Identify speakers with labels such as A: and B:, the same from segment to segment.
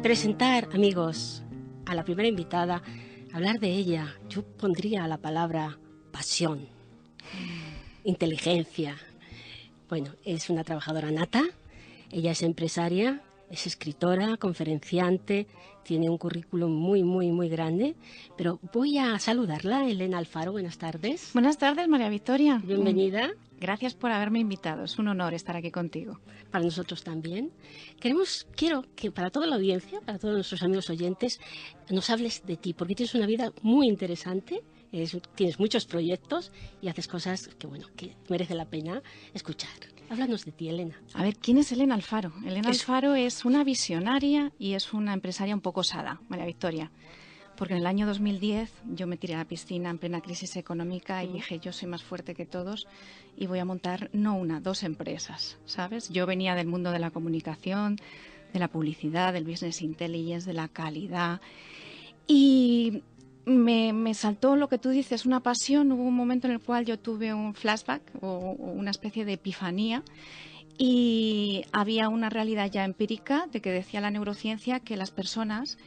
A: Presentar, amigos, a la primera invitada, hablar de ella, yo pondría la palabra pasión, inteligencia. Bueno, es una trabajadora nata, ella es empresaria, es escritora, conferenciante, tiene un currículum muy grande, pero voy a saludarla. Elena Alfaro, buenas tardes.
B: Buenas tardes, María Victoria.
A: Bienvenida.
B: Gracias por haberme invitado, es un honor estar aquí contigo.
A: Para nosotros también. Quiero que para toda la audiencia, para todos nuestros amigos oyentes, nos hables de ti, porque tienes una vida muy interesante, tienes muchos proyectos y haces cosas que merece la pena escuchar. Háblanos de ti, Elena.
B: A ver, ¿quién es Elena Alfaro? Elena Alfaro es una visionaria y es una empresaria un poco osada, María Victoria. Porque en el año 2010 yo me tiré a la piscina en plena crisis económica y dije, yo soy más fuerte que todos y voy a montar no una, dos empresas, ¿sabes? Yo venía del mundo de la comunicación, de la publicidad, del business intelligence, de la calidad y me saltó lo que tú dices, una pasión. Hubo un momento en el cual yo tuve un flashback o una especie de epifanía y había una realidad ya empírica de que decía la neurociencia que las personas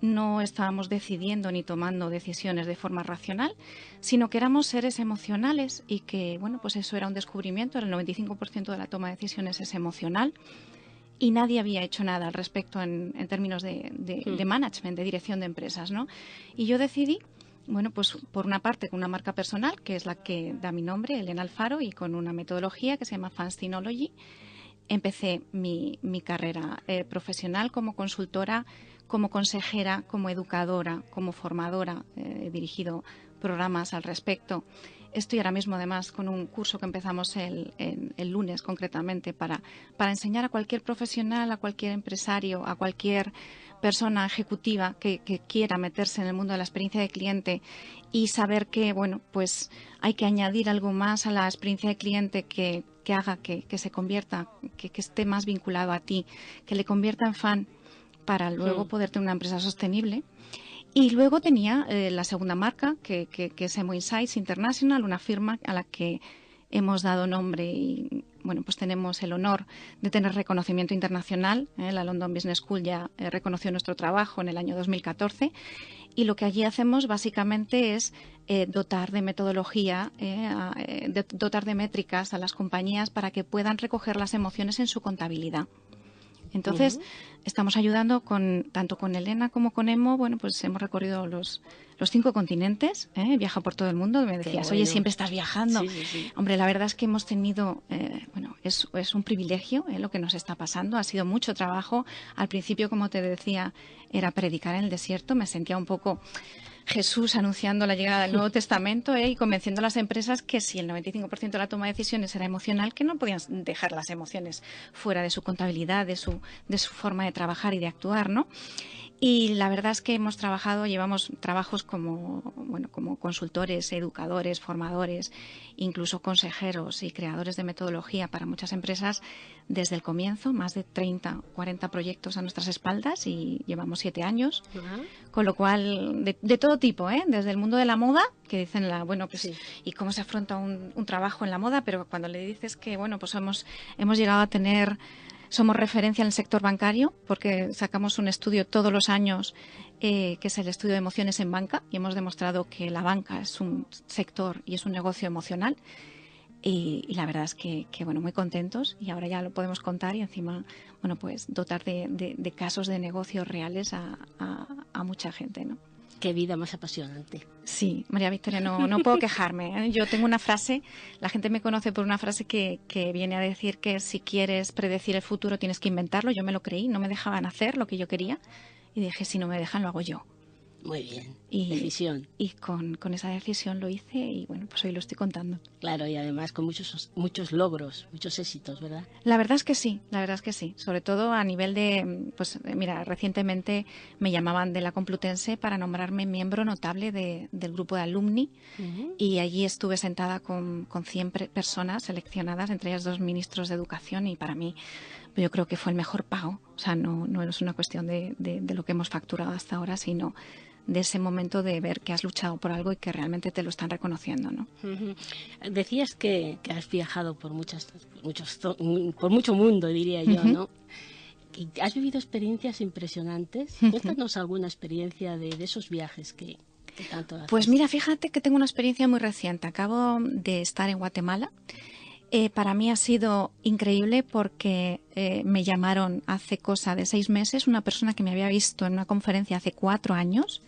B: no estábamos decidiendo ni tomando decisiones de forma racional, sino que éramos seres emocionales y que, bueno, pues eso era un descubrimiento. El 95% de la toma de decisiones es emocional y nadie había hecho nada al respecto en términos de management, de dirección de empresas, ¿no? Y yo decidí, bueno, pues por una parte con una marca personal, que es la que da mi nombre, Elena Alfaro, y con una metodología que se llama Fanstinology, empecé mi carrera profesional como consultora, como consejera, como educadora, como formadora. He dirigido programas al respecto. Estoy ahora mismo además con un curso que empezamos el lunes concretamente para enseñar a cualquier profesional, a cualquier empresario, a cualquier persona ejecutiva que quiera meterse en el mundo de la experiencia de cliente y saber que, bueno, pues hay que añadir algo más a la experiencia de cliente que haga que se convierta, que esté más vinculado a ti, que le convierta en fan para luego poder tener una empresa sostenible. Y luego tenía la segunda marca, que es Emo Insights International, una firma a la que hemos dado nombre y, bueno, pues tenemos el honor de tener reconocimiento internacional. La London Business School ya reconoció nuestro trabajo en el año 2014 y lo que allí hacemos básicamente es dotar de metodología, dotar de métricas a las compañías para que puedan recoger las emociones en su contabilidad. Entonces, estamos ayudando tanto con Elena como con Emo. Bueno, pues hemos recorrido los 5 continentes, he viajado por todo el mundo. Me decías, oye, siempre estás viajando.
A: Sí.
B: Hombre, la verdad es que hemos tenido, es un privilegio lo que nos está pasando. Ha sido mucho trabajo. Al principio, como te decía, era predicar en el desierto. Me sentía un poco Jesús anunciando la llegada del Nuevo Testamento y convenciendo a las empresas que si el 95% de la toma de decisiones era emocional, que no podían dejar las emociones fuera de su contabilidad, de su forma de trabajar y de actuar, ¿no? Y la verdad es que llevamos trabajos como consultores, educadores, formadores, incluso consejeros y creadores de metodología para muchas empresas desde el comienzo, más de 30, 40 proyectos a nuestras espaldas y llevamos 7 años, con lo cual de todo tipo, desde el mundo de la moda, que dicen y cómo se afronta un trabajo en la moda, pero cuando le dices que, bueno, pues hemos llegado a tener... Somos referencia en el sector bancario porque sacamos un estudio todos los años que es el estudio de emociones en banca y hemos demostrado que la banca es un sector y es un negocio emocional y la verdad es que muy contentos y ahora ya lo podemos contar y encima pues dotar de casos de negocios reales a mucha gente, ¿no?
A: Qué vida más apasionante.
B: Sí, María Victoria, no puedo quejarme. Yo tengo una frase, la gente me conoce por una frase que viene a decir que si quieres predecir el futuro tienes que inventarlo. Yo me lo creí, no me dejaban hacer lo que yo quería y dije, si no me dejan lo hago yo.
A: Muy bien, decisión.
B: Y con esa decisión lo hice y bueno, pues hoy lo estoy contando.
A: Claro, y además con muchos logros, muchos éxitos, ¿verdad?
B: La verdad es que sí, sobre todo a nivel de, pues mira, recientemente me llamaban de la Complutense para nombrarme miembro notable del grupo de alumni y allí estuve sentada con 100 personas seleccionadas, entre ellas 2 ministros de educación y para mí yo creo que fue el mejor pago, o sea, no es una cuestión de lo que hemos facturado hasta ahora, sino de ese momento de ver que has luchado por algo y que realmente te lo están reconociendo, ¿no?
A: Decías que has viajado por mucho mundo, diría yo, ¿no? Y has vivido experiencias impresionantes. Cuéntanos alguna experiencia de esos viajes que tanto haces.
B: Pues mira, fíjate que tengo una experiencia muy reciente. Acabo de estar en Guatemala. Para mí ha sido increíble porque me llamaron hace cosa de 6 meses una persona que me había visto en una conferencia hace 4 años,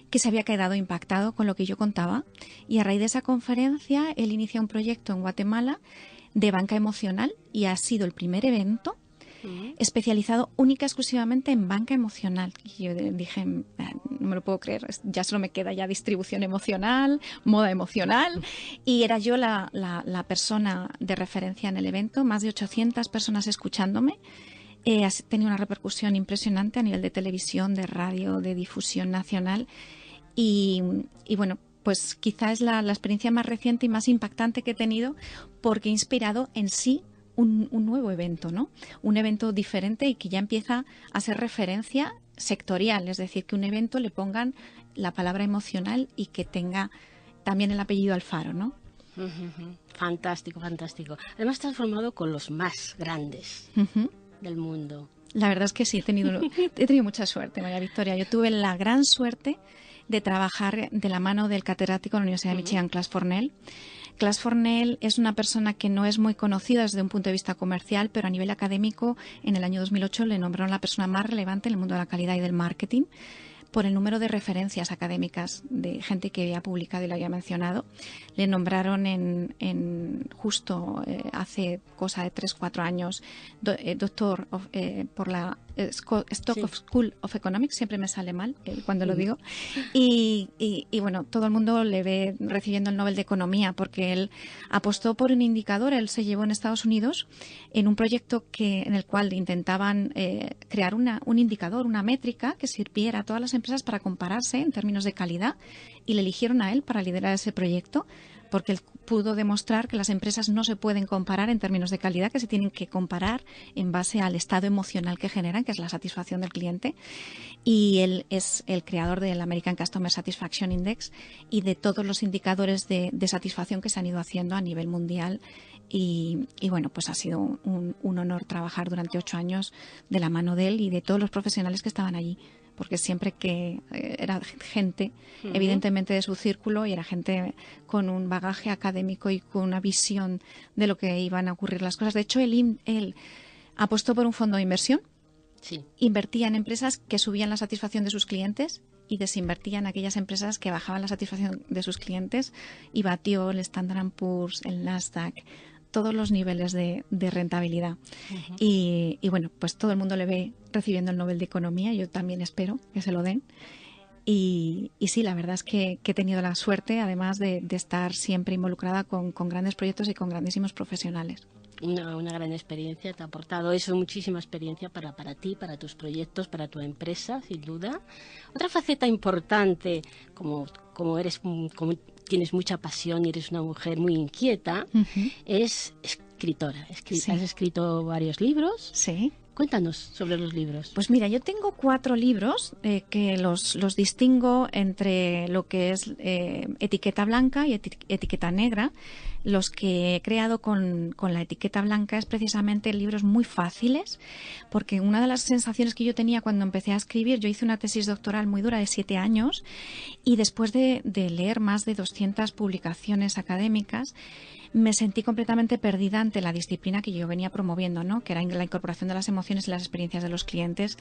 B: que se había quedado impactado con lo que yo contaba, y a raíz de esa conferencia él inicia un proyecto en Guatemala de banca emocional y ha sido el primer evento especializado única y exclusivamente en banca emocional. Y yo dije, no me lo puedo creer, ya solo me queda ya distribución emocional, moda emocional, y era yo la persona de referencia en el evento, más de 800 personas escuchándome. Ha tenido una repercusión impresionante a nivel de televisión, de radio, de difusión nacional, y bueno, pues quizá es la experiencia más reciente y más impactante que he tenido, porque he inspirado en sí un nuevo evento, ¿no? Un evento diferente y que ya empieza a ser referencia sectorial, es decir, que un evento le pongan la palabra emocional y que tenga también el apellido Alfaro, ¿no?
A: Fantástico, fantástico. Además, te has formado con los más grandes del mundo.
B: La verdad es que sí, he tenido mucha suerte, María Victoria. Yo tuve la gran suerte de trabajar de la mano del catedrático de la Universidad de Michigan, Klaas Fornell. Klaas Fornell es una persona que no es muy conocida desde un punto de vista comercial, pero a nivel académico, en el año 2008 le nombraron la persona más relevante en el mundo de la calidad y del marketing por el número de referencias académicas de gente que había publicado y lo había mencionado. Le nombraron justo hace cosa de 3-4 años doctor por la Stock School of Economics, siempre me sale mal cuando lo digo, y bueno, todo el mundo le ve recibiendo el Nobel de Economía porque él apostó por un indicador. Él se llevó en Estados Unidos en un proyecto en el cual intentaban crear un indicador, una métrica que sirviera a todas las empresas para compararse en términos de calidad, y le eligieron a él para liderar ese proyecto porque él pudo demostrar que las empresas no se pueden comparar en términos de calidad, que se tienen que comparar en base al estado emocional que generan, que es la satisfacción del cliente. Y él es el creador del American Customer Satisfaction Index y de todos los indicadores de satisfacción que se han ido haciendo a nivel mundial. Y bueno, pues ha sido un honor trabajar durante 8 años de la mano de él y de todos los profesionales que estaban allí, porque siempre que era gente, evidentemente, de su círculo, y era gente con un bagaje académico y con una visión de lo que iban a ocurrir las cosas. De hecho, él apostó por un fondo de inversión, invertía en empresas que subían la satisfacción de sus clientes y desinvertía en aquellas empresas que bajaban la satisfacción de sus clientes, y batió el Standard & Poor's, el Nasdaq, todos los niveles de rentabilidad. Y bueno, pues todo el mundo le ve recibiendo el Nobel de Economía. Yo también espero que se lo den. Y sí, la verdad es que he tenido la suerte, además de estar siempre involucrada con grandes proyectos y con grandísimos profesionales.
A: Una gran experiencia, te ha aportado eso, muchísima experiencia para ti, para tus proyectos, para tu empresa, sin duda. Otra faceta importante, como tienes mucha pasión y eres una mujer muy inquieta, es escritora.
B: Sí.
A: Has escrito varios libros.
B: Sí.
A: Cuéntanos sobre los libros.
B: Pues mira, yo tengo 4 libros que los distingo entre lo que es etiqueta blanca y etiqueta negra. Los que he creado con la etiqueta blanca es precisamente libros muy fáciles, porque una de las sensaciones que yo tenía cuando empecé a escribir, yo hice una tesis doctoral muy dura de 7 años, y después de leer más de 200 publicaciones académicas, me sentí completamente perdida ante la disciplina que yo venía promoviendo, ¿no? Que era la incorporación de las emociones y las experiencias de los clientes,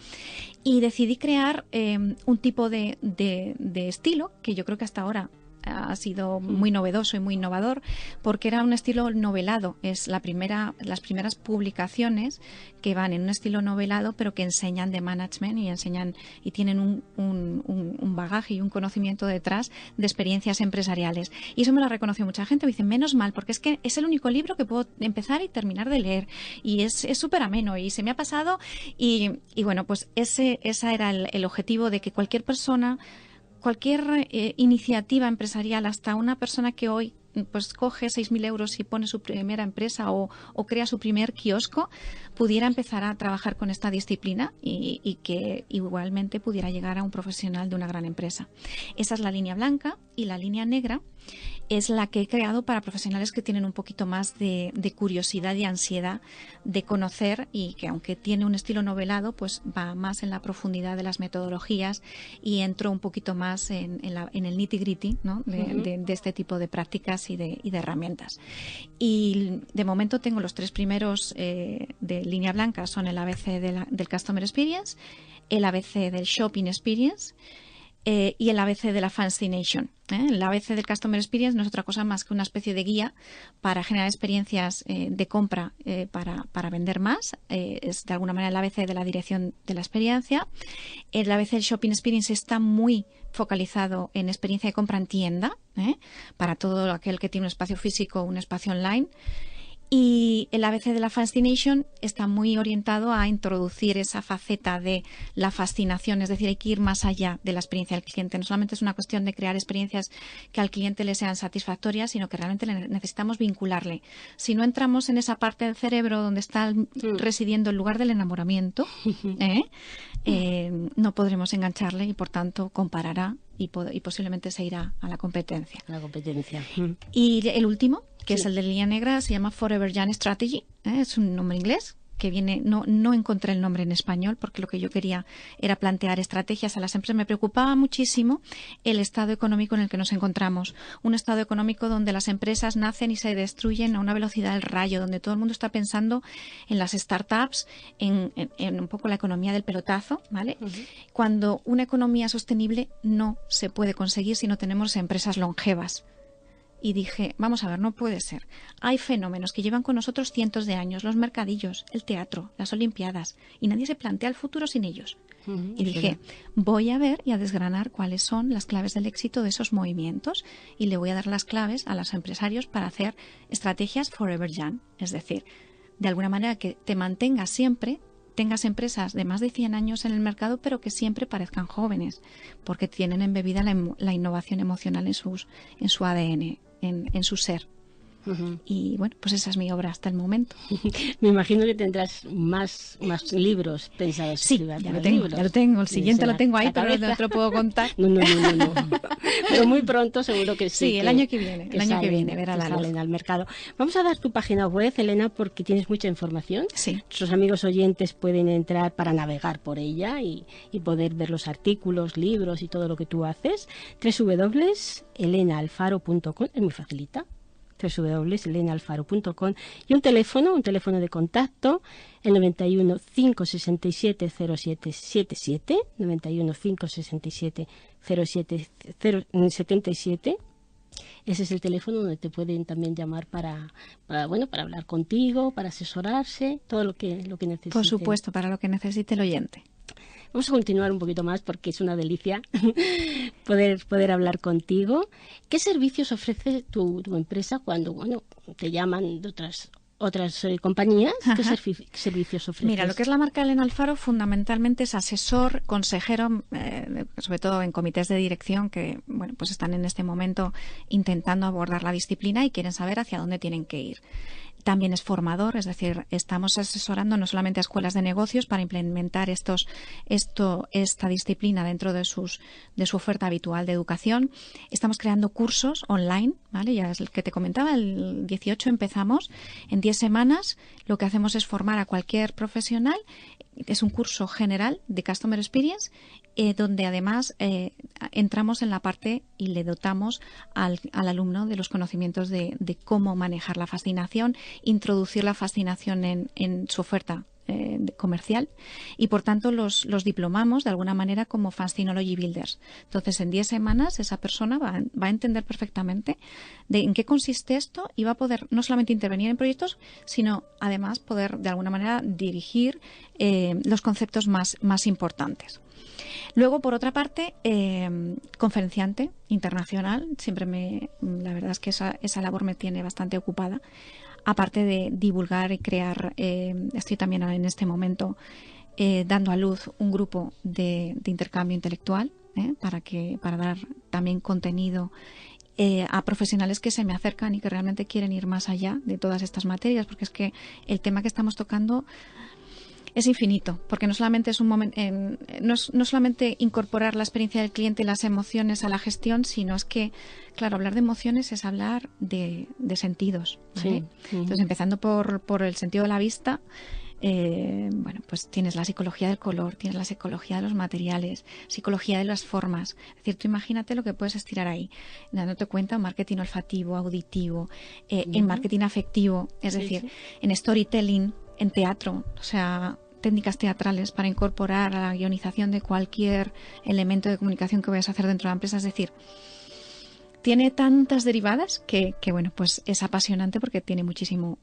B: y decidí crear un tipo de estilo que yo creo que hasta ahora ha sido muy novedoso y muy innovador, porque era un estilo novelado. Es las primeras publicaciones que van en un estilo novelado, pero que enseñan de management y tienen un bagaje y un conocimiento detrás de experiencias empresariales. Y eso me lo reconoció mucha gente. Me dicen, menos mal, porque es que es el único libro que puedo empezar y terminar de leer. Y es súper ameno y se me ha pasado. Y bueno, pues ese era el objetivo, de que cualquier persona, cualquier iniciativa empresarial, hasta una persona que hoy pues coge 6.000 euros y pone su primera empresa o crea su primer kiosco, pudiera empezar a trabajar con esta disciplina y que igualmente pudiera llegar a un profesional de una gran empresa. Esa es la línea blanca. Y la línea negra es la que he creado para profesionales que tienen un poquito más de curiosidad y ansiedad de conocer, y que aunque tiene un estilo novelado, pues va más en la profundidad de las metodologías y entro un poquito más en el nitty-gritty, ¿no? de este tipo de prácticas y de herramientas. Y de momento tengo los 3 primeros de línea blanca, son el ABC del Customer Experience, el ABC del Shopping Experience y el ABC de la Fascination. El ABC del Customer Experience no es otra cosa más que una especie de guía para generar experiencias de compra para vender más. Es de alguna manera el ABC de la dirección de la experiencia. El ABC del Shopping Experience está muy focalizado en experiencia de compra en tienda, para todo aquel que tiene un espacio físico o un espacio online. Y el ABC de la Fascination está muy orientado a introducir esa faceta de la fascinación, es decir, hay que ir más allá de la experiencia del cliente. No solamente es una cuestión de crear experiencias que al cliente le sean satisfactorias, sino que realmente necesitamos vincularle. Si no entramos en esa parte del cerebro donde está residiendo el lugar del enamoramiento, no podremos engancharle y, por tanto, comparará y posiblemente se irá a la competencia. Y el último, que es el de línea negra, se llama Forever Young Strategy. Es un nombre inglés que viene, no encontré el nombre en español, porque lo que yo quería era plantear estrategias a las empresas. Me preocupaba muchísimo el estado económico en el que nos encontramos. Un estado económico donde las empresas nacen y se destruyen a una velocidad del rayo, donde todo el mundo está pensando en las startups, en un poco la economía del pelotazo, ¿vale? Cuando una economía sostenible no se puede conseguir si no tenemos empresas longevas. Y dije, vamos a ver, no puede ser. Hay fenómenos que llevan con nosotros cientos de años, los mercadillos, el teatro, las olimpiadas, y nadie se plantea el futuro sin ellos. Y dije, voy a ver y a desgranar cuáles son las claves del éxito de esos movimientos, y le voy a dar las claves a los empresarios para hacer estrategias forever young. Es decir, de alguna manera que te mantengas siempre, tengas empresas de más de 100 años en el mercado, pero que siempre parezcan jóvenes, porque tienen embebida la innovación emocional en su ADN, en su ser. Y bueno, pues esa es mi obra hasta el momento.
A: Me imagino que tendrás más libros pensados.
B: Sí, ya lo tengo. El siguiente lo tengo ahí, pero no te lo puedo contar.
A: No. Pero muy pronto seguro que sí.
B: Sí, el año que viene verá la luz.
A: Salen al mercado. Vamos a dar tu página web, Elena, porque tienes mucha información.
B: Sí.
A: Nuestros amigos oyentes pueden entrar para navegar por ella y poder ver los artículos, libros y todo lo que tú haces. www.elenaalfaro.com, es muy facilita. www.elenaalfaro.com, y un teléfono de contacto, el 91 567 0777, 91 567 0777. Ese es el teléfono donde te pueden también llamar para hablar contigo, para asesorarse, todo lo que necesite.
B: Por supuesto, para lo que necesite el oyente.
A: Vamos a continuar un poquito más porque es una delicia poder hablar contigo. ¿Qué servicios ofrece tu empresa cuando te llaman de otras compañías? ¿Qué servicios ofreces?
B: Mira, lo que es la marca Elena Alfaro fundamentalmente es asesor, consejero, sobre todo en comités de dirección que pues están en este momento intentando abordar la disciplina y quieren saber hacia dónde tienen que ir. También es formador, es decir, estamos asesorando no solamente a escuelas de negocios para implementar esta disciplina dentro de su oferta habitual de educación. Estamos creando cursos online, ¿vale? Ya es el que te comentaba, el 18 empezamos. En 10 semanas lo que hacemos es formar a cualquier profesional. Es un curso general de Customer Experience, donde además entramos en la parte y le dotamos al alumno de los conocimientos de cómo manejar la fascinación, introducir la fascinación en su oferta comercial, y por tanto los diplomamos de alguna manera como Fascinology Builders. Entonces, en 10 semanas esa persona va a entender perfectamente en qué consiste esto y va a poder no solamente intervenir en proyectos, sino además poder de alguna manera dirigir los conceptos más importantes. Luego, por otra parte, conferenciante internacional. La verdad es que esa labor me tiene bastante ocupada. Aparte de divulgar y crear, estoy también en este momento dando a luz un grupo de intercambio intelectual para dar también contenido a profesionales que se me acercan y que realmente quieren ir más allá de todas estas materias, porque es que el tema que estamos tocando Es infinito, porque no solamente es un momento, no solamente incorporar la experiencia del cliente y las emociones a la gestión, sino es que, claro, hablar de emociones es hablar de sentidos, ¿vale?
A: Sí.
B: Entonces, empezando por el sentido de la vista, bueno, pues tienes la psicología del color, tienes la psicología de los materiales, psicología de las formas. Es decir, tú imagínate lo que puedes estirar ahí, dándote cuenta, marketing olfativo, auditivo, en marketing afectivo, es decir, en storytelling, en teatro, o sea, técnicas teatrales para incorporar a la guionización de cualquier elemento de comunicación que vayas a hacer dentro de la empresa. Es decir, tiene tantas derivadas que bueno, pues es apasionante porque tiene muchísimo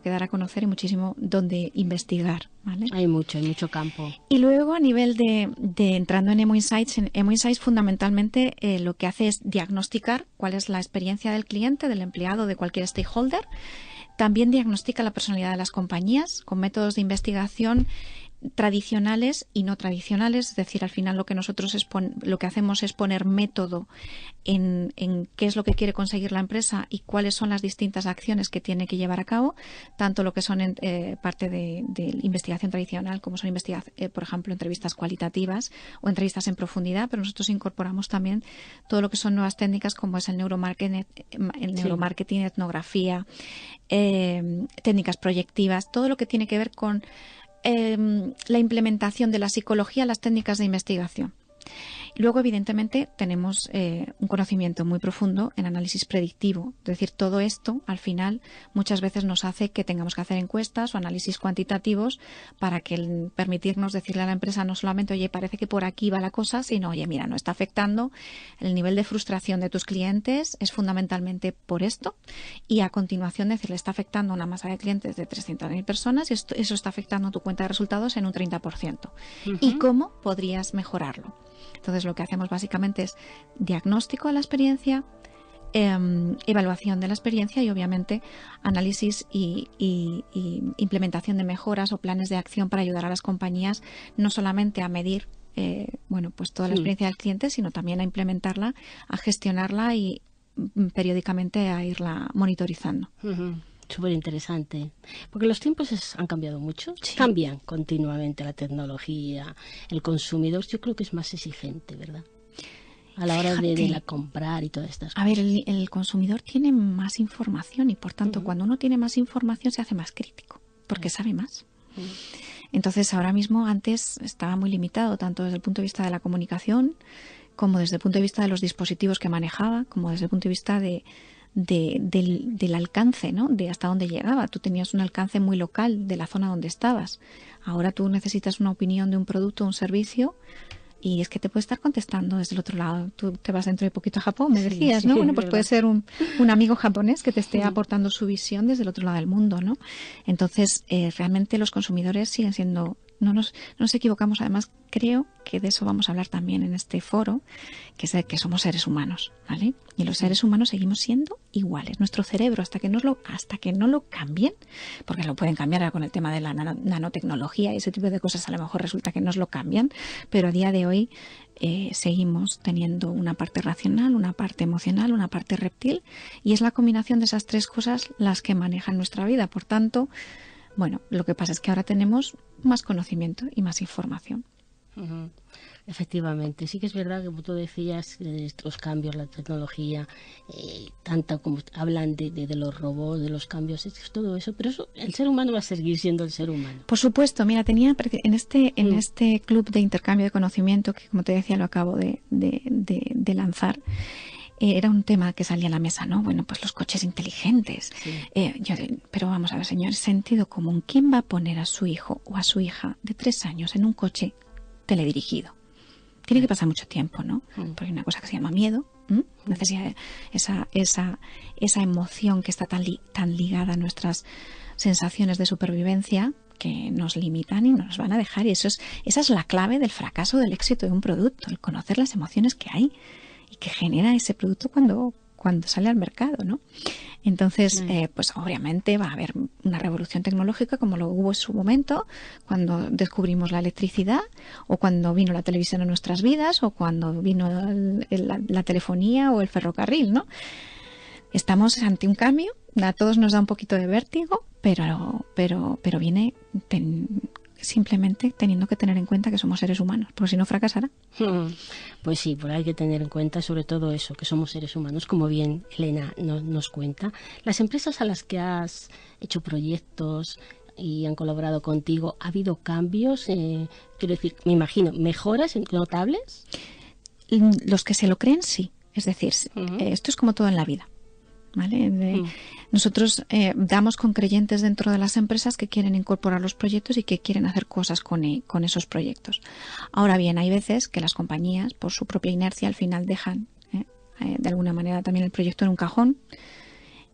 B: que dar a conocer y muchísimo donde investigar, ¿vale?
A: Hay mucho campo.
B: Y luego a nivel de entrando en Emo Insights fundamentalmente lo que hace es diagnosticar cuál es la experiencia del cliente, del empleado, de cualquier stakeholder. También diagnostica la personalidad de las compañías con métodos de investigación tradicionales y no tradicionales, es decir, al final lo que nosotros lo que hacemos es poner método en qué es lo que quiere conseguir la empresa y cuáles son las distintas acciones que tiene que llevar a cabo, tanto lo que son parte de investigación tradicional como son por ejemplo, entrevistas cualitativas o entrevistas en profundidad, pero nosotros incorporamos también todo lo que son nuevas técnicas como es el neuromarketing, etnografía, técnicas proyectivas, todo lo que tiene que ver con la implementación de la psicología a las técnicas de investigación. Luego, evidentemente, tenemos un conocimiento muy profundo en análisis predictivo. Es decir, todo esto, al final, muchas veces nos hace que tengamos que hacer encuestas o análisis cuantitativos para permitirnos decirle a la empresa no solamente, oye, parece que por aquí va la cosa, sino, oye, mira, no está afectando el nivel de frustración de tus clientes, es fundamentalmente por esto. Y a continuación, decirle, está afectando a una masa de clientes de 300.000 personas y eso está afectando tu cuenta de resultados en un 30%. ¿Y cómo podrías mejorarlo? Entonces, lo que hacemos básicamente es diagnóstico de la experiencia, evaluación de la experiencia y, obviamente, análisis y implementación de mejoras o planes de acción para ayudar a las compañías no solamente a medir bueno, pues toda la experiencia del cliente, sino también a implementarla, a gestionarla y periódicamente a irla monitorizando.
A: Súper interesante, porque los tiempos han cambiado mucho, cambian continuamente la tecnología, el consumidor yo creo que es más exigente, ¿verdad? A la hora de la comprar y todas estas cosas.
B: A ver, el consumidor tiene más información y por tanto cuando uno tiene más información se hace más crítico, porque sabe más. Entonces ahora mismo antes estaba muy limitado tanto desde el punto de vista de la comunicación como desde el punto de vista de los dispositivos que manejaba, como desde el punto de vista del alcance, ¿no? De hasta dónde llegaba. Tú tenías un alcance muy local de la zona donde estabas. Ahora tú necesitas una opinión de un producto o un servicio y es que te puede estar contestando desde el otro lado. Tú te vas dentro de poquito a Japón, me decías, ¿no? Bueno, pues puede ser un amigo japonés que te esté aportando su visión desde el otro lado del mundo, ¿no? Entonces, realmente los consumidores siguen siendo... No nos equivocamos, además creo que de eso vamos a hablar también en este foro, que es que somos seres humanos, ¿vale? Y los seres humanos seguimos siendo iguales. Nuestro cerebro, hasta que no lo cambien, porque lo pueden cambiar ahora con el tema de la nanotecnología y ese tipo de cosas, a lo mejor resulta que nos lo cambian, pero a día de hoy seguimos teniendo una parte racional, una parte emocional, una parte reptil, y es la combinación de esas tres cosas las que manejan nuestra vida. Por tanto, bueno, lo que pasa es que ahora tenemos más conocimiento y más información.
A: Efectivamente, sí que es verdad que como tú decías, estos cambios, la tecnología, tanta como hablan de los robots, de los cambios, es todo eso, pero eso, el ser humano va a seguir siendo el ser humano.
B: Por supuesto, mira, tenía en este club de intercambio de conocimiento, que como te decía lo acabo de lanzar, era un tema que salía a la mesa, ¿no? Bueno, pues los coches inteligentes. Pero vamos a ver, señores, sentido común. ¿Quién va a poner a su hijo o a su hija de 3 años en un coche teledirigido? Tiene que pasar mucho tiempo, ¿no? Porque hay una cosa que se llama miedo. Necesidad esa emoción que está tan ligada a nuestras sensaciones de supervivencia que nos limitan y nos van a dejar. Y esa es la clave del fracaso, del éxito de un producto, el conocer las emociones que hay y que genera ese producto cuando sale al mercado, ¿no? Entonces, pues obviamente va a haber una revolución tecnológica como lo hubo en su momento cuando descubrimos la electricidad o cuando vino la televisión a nuestras vidas o cuando vino la telefonía o el ferrocarril, ¿no? Estamos ante un cambio, a todos nos da un poquito de vértigo, pero viene simplemente teniendo que tener en cuenta que somos seres humanos, porque si no fracasará.
A: Pues sí, pues hay que tener en cuenta sobre todo eso, que somos seres humanos, como bien Elena nos cuenta. Las empresas a las que has hecho proyectos y han colaborado contigo, ¿ha habido cambios? Quiero decir, me imagino, ¿mejoras notables?
B: Los que se lo creen, sí. Es decir, esto es como todo en la vida, ¿vale? Nosotros damos con creyentes dentro de las empresas que quieren incorporar los proyectos y que quieren hacer cosas con esos proyectos. Ahora bien, hay veces que las compañías, por su propia inercia, al final dejan de alguna manera también el proyecto en un cajón.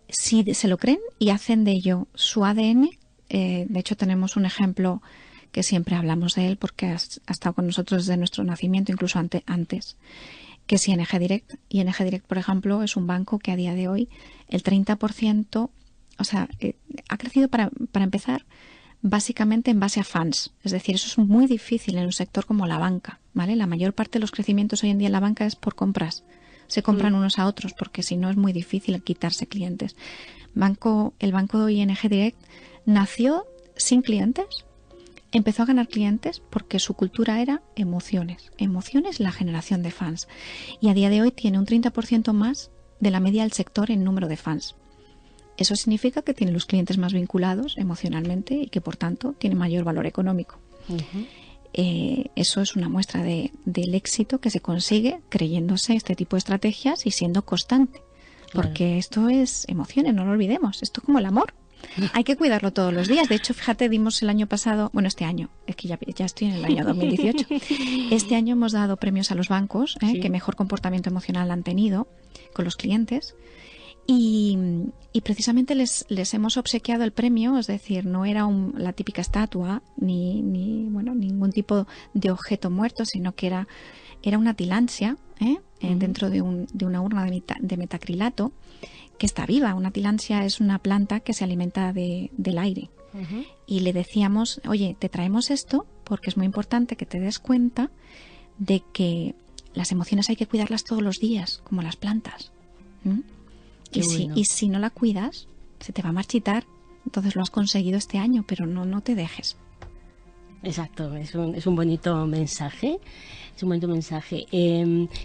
B: Si se lo creen y hacen de ello su ADN, de hecho tenemos un ejemplo que siempre hablamos de él porque ha estado con nosotros desde nuestro nacimiento, incluso antes, que es ING Direct. ING Direct, por ejemplo, es un banco que a día de hoy el 30%, o sea, ha crecido para empezar básicamente en base a fans. Es decir, eso es muy difícil en un sector como la banca, ¿vale? La mayor parte de los crecimientos hoy en día en la banca es por compras. Se compran unos a otros porque si no es muy difícil quitarse clientes. El banco de ING Direct nació sin clientes. Empezó a ganar clientes porque su cultura era emociones. Emociones, la generación de fans. Y a día de hoy tiene un 30% más de la media del sector en número de fans. Eso significa que tiene los clientes más vinculados emocionalmente y que por tanto tiene mayor valor económico. Eso es una muestra del éxito que se consigue creyéndose este tipo de estrategias y siendo constante. Porque esto es emociones, no lo olvidemos. Esto es como el amor. Hay que cuidarlo todos los días. De hecho, fíjate, dimos el año pasado, bueno, este año, es que ya estoy en el año 2018. Este año hemos dado premios a los bancos que mejor comportamiento emocional han tenido con los clientes. Y precisamente les hemos obsequiado el premio, es decir, no era la típica estatua ni ningún tipo de objeto muerto, sino que era una tilansia dentro de una urna de metacrilato que está viva. Una tilansia es una planta que se alimenta del aire. Y le decíamos, oye, te traemos esto porque es muy importante que te des cuenta de que las emociones hay que cuidarlas todos los días, como las plantas. Y si no la cuidas, se te va a marchitar. Entonces lo has conseguido este año, pero no te dejes.
A: Exacto, es un bonito mensaje. Es un bonito mensaje.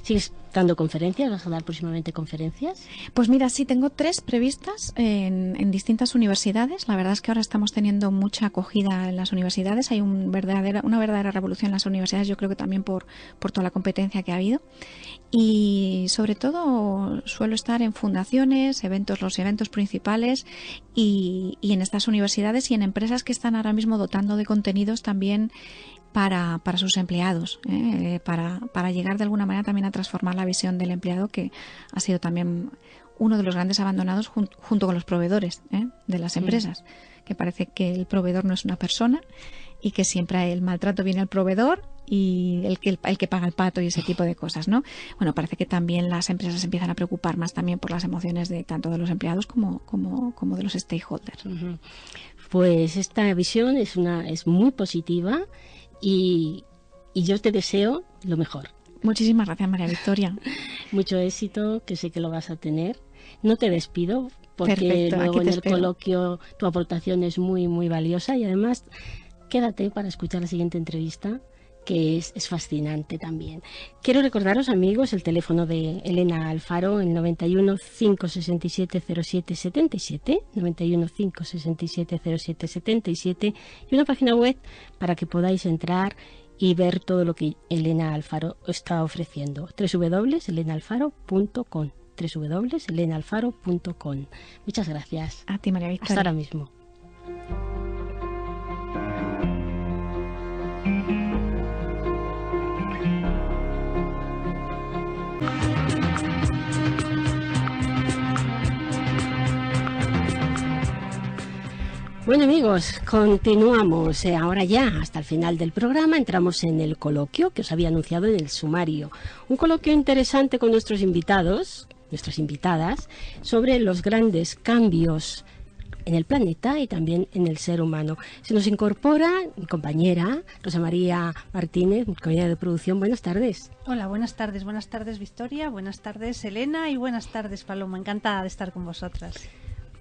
A: ¿Sigues dando conferencias? ¿Vas a dar próximamente conferencias?
B: Pues mira, sí, tengo 3 previstas en distintas universidades. La verdad es que ahora estamos teniendo mucha acogida en las universidades. Hay una verdadera revolución en las universidades, yo creo que también por toda la competencia que ha habido. Y sobre todo suelo estar en fundaciones, los eventos principales y en estas universidades y en empresas que están ahora mismo dotando de contenidos también para sus empleados, para llegar de alguna manera también a transformar la visión del empleado, que ha sido también uno de los grandes abandonados junto con los proveedores de las empresas, que parece que el proveedor no es una persona y que siempre el maltrato viene al proveedor y el que paga el pato y ese tipo de cosas, ¿no? Bueno, parece que también las empresas empiezan a preocupar más también por las emociones de tanto de los empleados como de los stakeholders.
A: Pues esta visión es muy positiva y yo te deseo lo mejor.
B: Muchísimas gracias, María Victoria.
A: Mucho éxito, que sé que lo vas a tener. No te despido porque
B: Perfecto,
A: luego en el
B: espero.
A: coloquio tu aportación es muy, muy valiosa y además quédate para escuchar la siguiente entrevista, que es fascinante también. Quiero recordaros, amigos, el teléfono de Elena Alfaro, el 91 567 0777, 91 567 0777, y una página web para que podáis entrar y ver todo lo que Elena Alfaro está ofreciendo. www.elenaalfaro.com, www.elenaalfaro.com. Muchas gracias.
B: A ti, María Victoria.
A: Hasta ahora mismo. Bueno, amigos, continuamos. Ahora ya, hasta el final del programa, entramos en el coloquio que os había anunciado en el sumario. Un coloquio interesante con nuestros invitados, nuestras invitadas, sobre los grandes cambios en el planeta y también en el ser humano. Se nos incorpora mi compañera Rosa María Martínez, mi compañera de producción. Buenas tardes.
C: Hola, buenas tardes Victoria, buenas tardes Elena y buenas tardes Paloma. Encantada de estar con vosotras.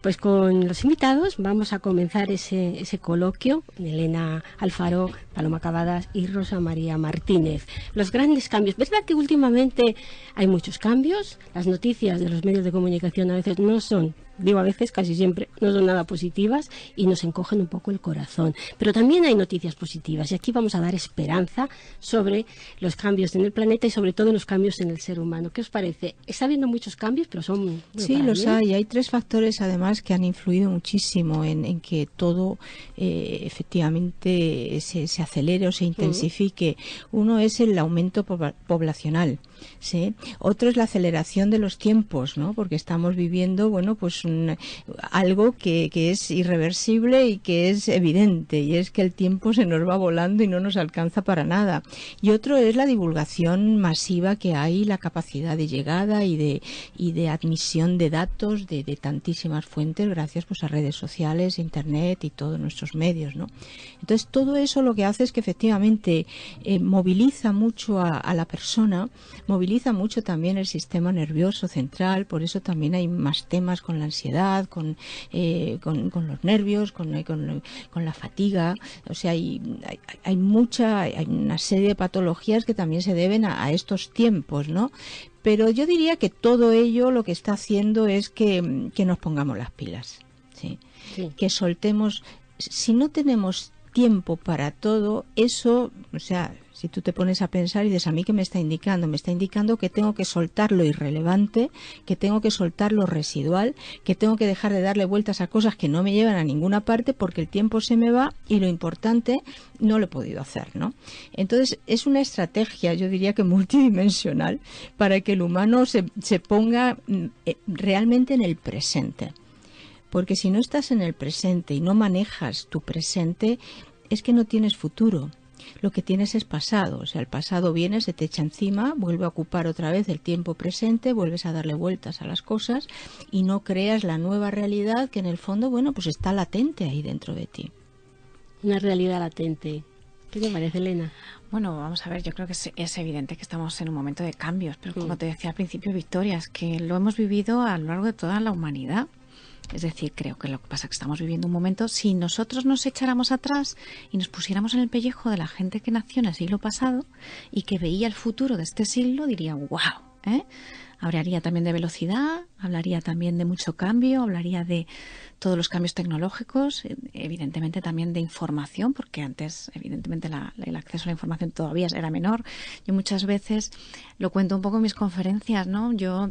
A: Pues con los invitados vamos a comenzar ese coloquio. Elena Alfaro, Paloma Cavadas y Rosa María Martínez. Los grandes cambios. ¿Verdad que últimamente hay muchos cambios? Las noticias de los medios de comunicación a veces no son, digo a veces, casi siempre, no son nada positivas y nos encogen un poco el corazón. Pero también hay noticias positivas y aquí vamos a dar esperanza sobre los cambios en el planeta y sobre todo los cambios en el ser humano. ¿Qué os parece? Está habiendo muchos cambios, pero son...
C: Sí, los hay. Hay 3 factores además que han influido muchísimo en que todo efectivamente se acelere o se intensifique. Uno es el aumento poblacional, ¿sí? Otro es la aceleración de los tiempos, ¿no? Porque estamos viviendo, bueno, pues algo que es irreversible y que es evidente, y es que el tiempo se nos va volando y no nos alcanza para nada. Y otro es la divulgación masiva que hay, la capacidad de llegada y de admisión de datos de tantísimas fuentes gracias pues a redes sociales, internet y todos nuestros medios, ¿no? Entonces todo eso lo que hace es que efectivamente moviliza mucho a la persona, moviliza mucho también el sistema nervioso central, por eso también hay más temas con la ansiedad, con los nervios, con la fatiga. O sea, hay una serie de patologías que también se deben a estos tiempos, ¿no? Pero yo diría que todo ello lo que está haciendo es que nos pongamos las pilas, ¿sí? Sí. Que soltemos. Si no tenemos tiempo para todo, eso, o sea, si tú te pones a pensar y dices, ¿a mí qué me está indicando? Me está indicando que tengo que soltar lo irrelevante, que tengo que soltar lo residual, que tengo que dejar de darle vueltas a cosas que no me llevan a ninguna parte porque el tiempo se me va y lo importante no lo he podido hacer, ¿no? Entonces, es una estrategia, yo diría que multidimensional, para que el humano se ponga realmente en el presente. Porque si no estás en el presente y no manejas tu presente, es que no tienes futuro. Lo que tienes es pasado, o sea, el pasado viene, se te echa encima, vuelve a ocupar otra vez el tiempo presente, vuelves a darle vueltas a las cosas y no creas la nueva realidad que en el fondo, bueno, pues está latente ahí dentro de ti.
A: Una realidad latente. ¿Qué te parece, Elena?
B: Bueno, vamos a ver, yo creo que es evidente que estamos en un momento de cambios, pero como te decía al principio, Victoria, es que lo hemos vivido a lo largo de toda la humanidad. Es decir, creo que lo que pasa es que estamos viviendo un momento, si nosotros nos echáramos atrás y nos pusiéramos en el pellejo de la gente que nació en el siglo pasado y que veía el futuro de este siglo, diría, wow, hablaría también de velocidad, hablaría también de mucho cambio, hablaría de todos los cambios tecnológicos, evidentemente también de información, porque antes evidentemente el acceso a la información todavía era menor. Yo muchas veces lo cuento un poco en mis conferencias, ¿no? Yo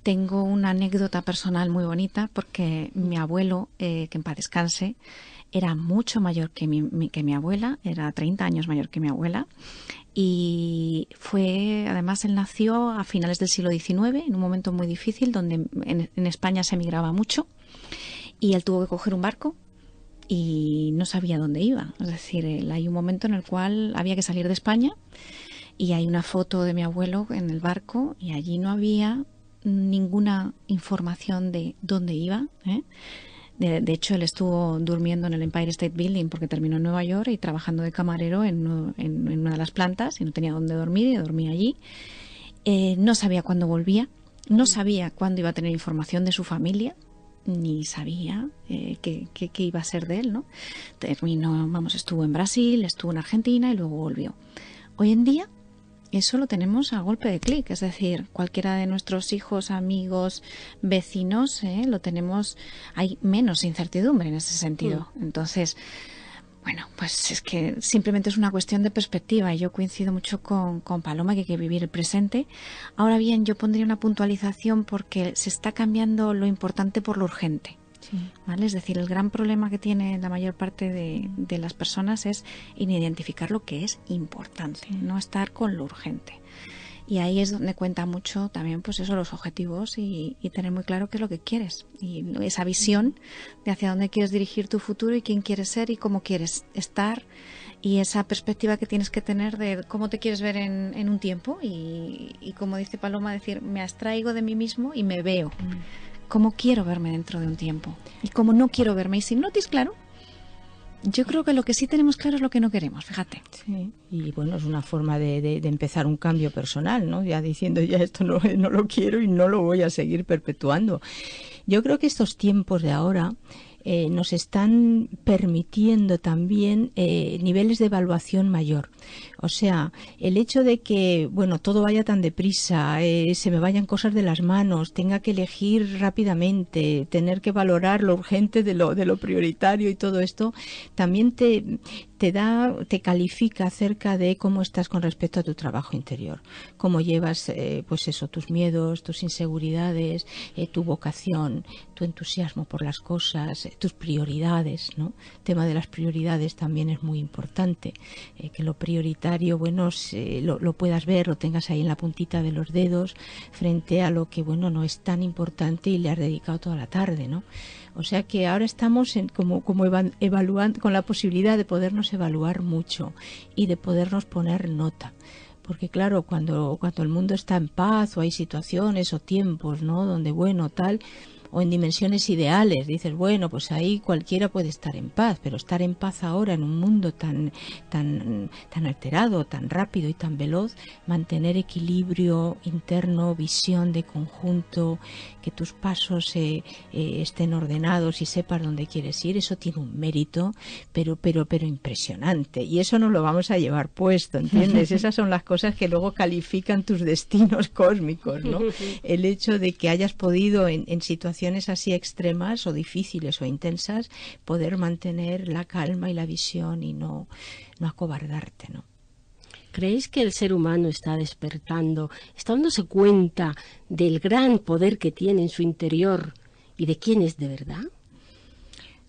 B: tengo una anécdota personal muy bonita porque mi abuelo, que en paz descanse, era mucho mayor que mi abuela, era 30 años mayor que mi abuela, y además él nació a finales del siglo XIX, en un momento muy difícil donde en España se emigraba mucho, y él tuvo que coger un barco y no sabía dónde iba. Es decir, hay un momento en el cual había que salir de España y hay una foto de mi abuelo en el barco y allí no había ninguna información de dónde iba, ¿eh? De hecho, él estuvo durmiendo en el Empire State Building porque terminó en Nueva York y trabajando de camarero en una de las plantas y no tenía dónde dormir y dormía allí. No sabía cuándo volvía, no sabía cuándo iba a tener información de su familia, ni sabía qué iba a ser de él, ¿no? Estuvo en Brasil, estuvo en Argentina y luego volvió. Hoy en día eso lo tenemos a golpe de clic, es decir, cualquiera de nuestros hijos, amigos, vecinos, lo tenemos, hay menos incertidumbre en ese sentido. Entonces, bueno, pues es que simplemente es una cuestión de perspectiva y yo coincido mucho con Paloma que hay que vivir el presente. Ahora bien, yo pondría una puntualización porque se está cambiando lo importante por lo urgente. Sí. ¿Vale? Es decir, el gran problema que tiene la mayor parte de las personas es en identificar lo que es importante, no estar con lo urgente. Y ahí es donde cuenta mucho también, pues eso, los objetivos y tener muy claro qué es lo que quieres. Y esa visión de hacia dónde quieres dirigir tu futuro y quién quieres ser y cómo quieres estar. Y esa perspectiva que tienes que tener de cómo te quieres ver en un tiempo. Y como dice Paloma, decir, me abstraigo de mí mismo y me veo. Cómo quiero verme dentro de un tiempo y cómo no quiero verme. Y si no tienes claro, yo creo que lo que sí tenemos claro es lo que no queremos, fíjate.
C: Sí. Y bueno, es una forma de empezar un cambio personal, ¿no? Ya diciendo, ya esto no lo quiero y no lo voy a seguir perpetuando. Yo creo que estos tiempos de ahora nos están permitiendo también niveles de evaluación mayor. O sea, el hecho de que, bueno, todo vaya tan deprisa, se me vayan cosas de las manos, tenga que elegir rápidamente, tener que valorar lo urgente de lo prioritario y todo esto, también te califica acerca de cómo estás con respecto a tu trabajo interior, cómo llevas, pues eso, tus miedos, tus inseguridades, tu vocación, tu entusiasmo por las cosas, tus prioridades, ¿no? El tema de las prioridades también es muy importante, que lo prioritario, bueno, lo puedas ver, lo tengas ahí en la puntita de los dedos, frente a lo que, bueno, no es tan importante y le has dedicado toda la tarde, ¿no? O sea que ahora estamos como evaluando, con la posibilidad de podernos evaluar mucho y de podernos poner nota. Porque claro, cuando el mundo está en paz o hay situaciones o tiempos, ¿no?, donde, bueno, tal, o en dimensiones ideales, dices, bueno, pues ahí cualquiera puede estar en paz, pero estar en paz ahora en un mundo tan alterado, tan rápido y tan veloz, mantener equilibrio interno, visión de conjunto, que tus pasos estén ordenados y sepas dónde quieres ir, eso tiene un mérito, pero impresionante, y eso nos lo vamos a llevar puesto, ¿entiendes? Esas son las cosas que luego califican tus destinos cósmicos, ¿no? El hecho de que hayas podido en situaciones así extremas o difíciles o intensas poder mantener la calma y la visión y no acobardarte, ¿no?
A: ¿Creéis que el ser humano está despertando, está dándose cuenta del gran poder que tiene en su interior y de quién es de verdad?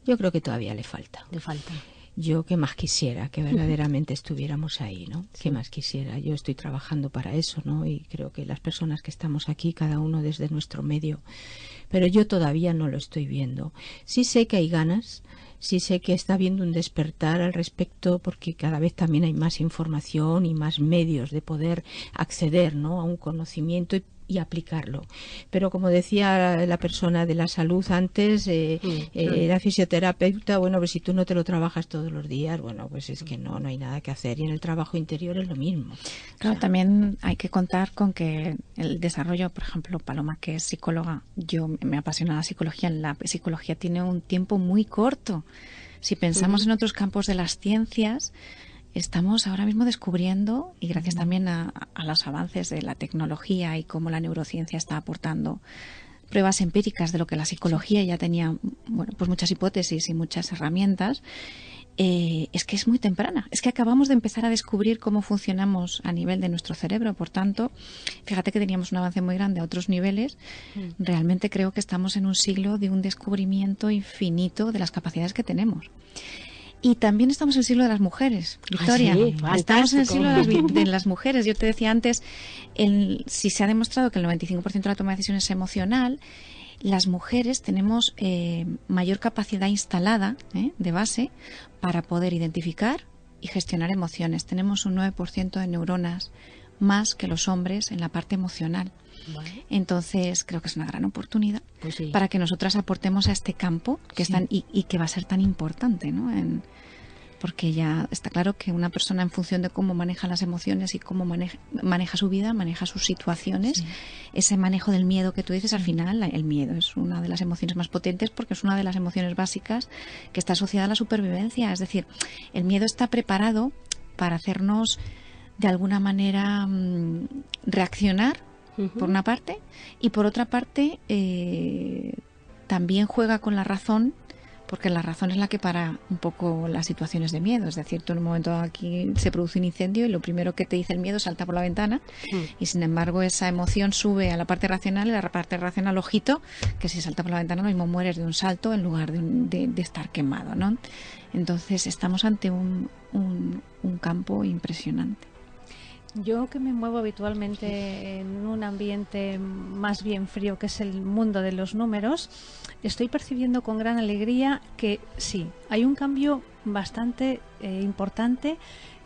C: Yo creo que todavía le falta.
A: Le falta.
C: Yo que más quisiera que verdaderamente estuviéramos ahí, ¿no? Sí. Que más quisiera. Yo estoy trabajando para eso, ¿no? Y creo que las personas que estamos aquí, cada uno desde nuestro medio, pero yo todavía no lo estoy viendo. Sí sé que hay ganas, sí sé que está habiendo un despertar al respecto, porque cada vez también hay más información y más medios de poder acceder, ¿no?, a un conocimiento y aplicarlo. Pero como decía la persona de la salud antes, la fisioterapeuta, bueno, pues si tú no te lo trabajas todos los días, bueno, pues es que no hay nada que hacer. Y en el trabajo interior es lo mismo.
B: Claro, o sea, también hay que contar con que el desarrollo, por ejemplo, Paloma, que es psicóloga, yo me apasiona la psicología. La psicología tiene un tiempo muy corto. Si pensamos en otros campos de las ciencias, estamos ahora mismo descubriendo, y gracias también a los avances de la tecnología y cómo la neurociencia está aportando pruebas empíricas de lo que la psicología ya tenía, bueno, pues muchas hipótesis y muchas herramientas, es que es muy temprana. Es que acabamos de empezar a descubrir cómo funcionamos a nivel de nuestro cerebro. Por tanto, fíjate que teníamos un avance muy grande a otros niveles. Realmente creo que estamos en un siglo de un descubrimiento infinito de las capacidades que tenemos. Y también estamos en el siglo de las mujeres, Victoria.
A: Sí,
B: estamos en el siglo de las mujeres. Yo te decía antes, si se ha demostrado que el 95% de la toma de decisiones es emocional, las mujeres tenemos mayor capacidad instalada de base para poder identificar y gestionar emociones. Tenemos un 9% de neuronas más que los hombres en la parte emocional. Vale. Entonces creo que es una gran oportunidad para que nosotras aportemos a este campo que es y que va a ser tan importante, ¿no? Porque ya está claro que una persona, en función de cómo maneja las emociones y cómo maneja su vida, maneja sus situaciones, ese manejo del miedo que tú dices, al final el miedo es una de las emociones más potentes, porque es una de las emociones básicas que está asociada a la supervivencia. Es decir, el miedo está preparado para hacernos de alguna manera reaccionar, por una parte, y por otra parte también juega con la razón, porque la razón es la que para un poco las situaciones de miedo. Es decir, tú en un momento aquí se produce un incendio y lo primero que te dice el miedo es salta por la ventana, y sin embargo esa emoción sube a la parte racional, y la parte racional, ojito, que si salta por la ventana lo mismo mueres de un salto en lugar de estar quemado, ¿no? Entonces estamos ante un campo impresionante.
D: Yo, que me muevo habitualmente en un ambiente más bien frío, que es el mundo de los números, estoy percibiendo con gran alegría que sí, hay un cambio bastante importante